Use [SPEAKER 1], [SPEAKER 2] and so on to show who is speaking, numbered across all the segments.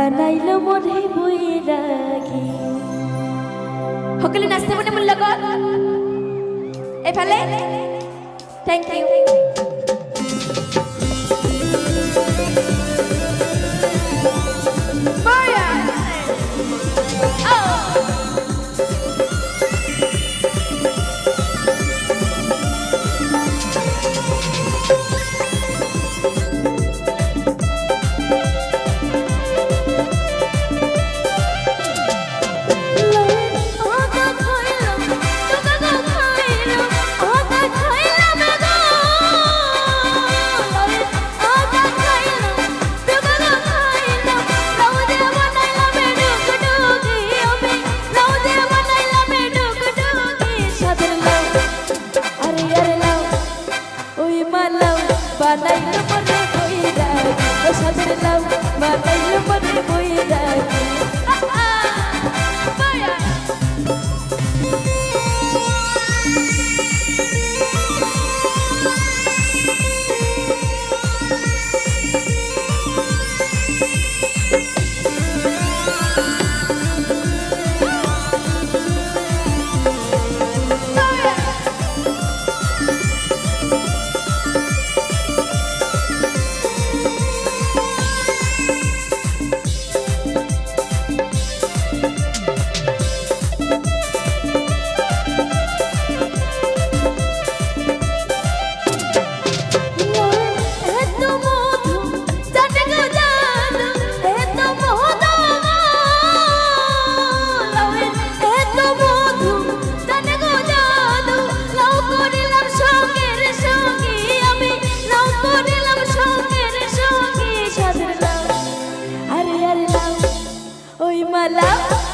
[SPEAKER 1] বানাইলো মনে বৈরাগী। সকলে নাচতে মনে মোৰ লগত এফালে। Thank you. বানাইলো মনে বৈরাগী, সাজলাম বানাইলো মনে বৈরাগী।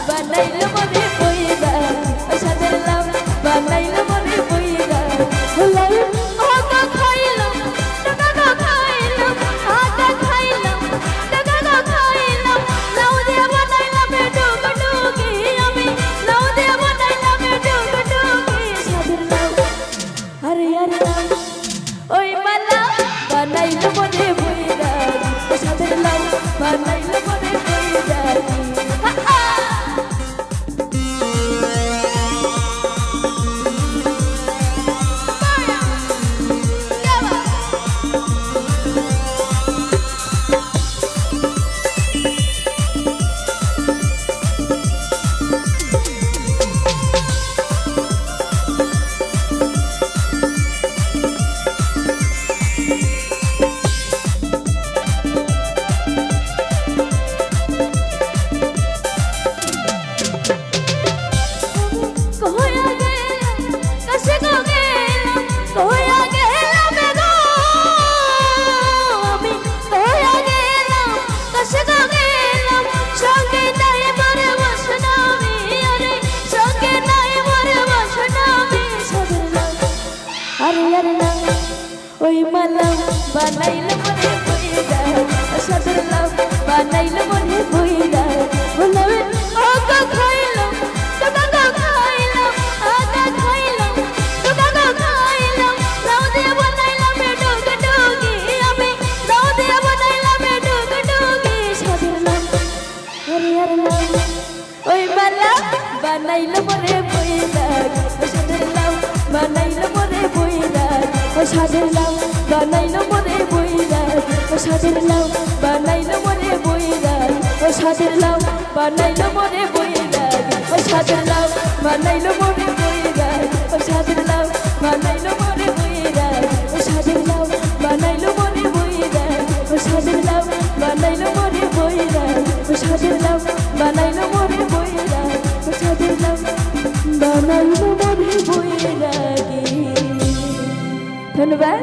[SPEAKER 1] বানাইলো মনে বৈরাগী, সাজলাম বানাইলো মনে বৈরাগী। হলাই আগা খাইলাম টাকা খাইলাম, আগা খাইলাম টাকা খাইলাম, লাউ দিয়ে বানাইলাম ডুগডুগি, আমি লাউ দিয়ে বানাইলাম ডুগডুগি। সাজলাম আরে আরে লাউ ওই মালা বানাইলো মনে বৈরাগী, সাজলাম বানাইলো মনে বৈরাগী। ওই মালা বানাইলো মনে বৈরাগী, সাজলাম বানাইলো মনে বৈরাগী। হলাই আগা খাইলাম টাকা খাইলাম, আগা খাইলাম টাকা খাইলাম, লাউ দিয়ে বানাইলাম ডুগডুগি, আমি লাউ দিয়ে বানাইলাম ডুগডুগি। সাজলাম আরে আরে লাউ ওই মালা বানাইলো মনে বৈরাগী, সাজলাম বানাইলো মনে বৈরাগী। সাজলাম বানাইলো মনে বৈরাগী, সাজলাম বানাইলো মনে বৈরাগী। সাজলাম বানাইলো মনে বৈরাগী, সাজলাম বানাইলো মনে বৈরাগী। সাজলাম বানাইলো মনে বৈরাগী, সাজলাম বানাইলো মনে বৈরাগী। সাজলাম বানাইলো মনে বৈরাগী, সাজলাম বানাইলো মনে বৈরাগী। সাজলাম বানাইলো মনে বৈরাগী। ধন্যবাদ।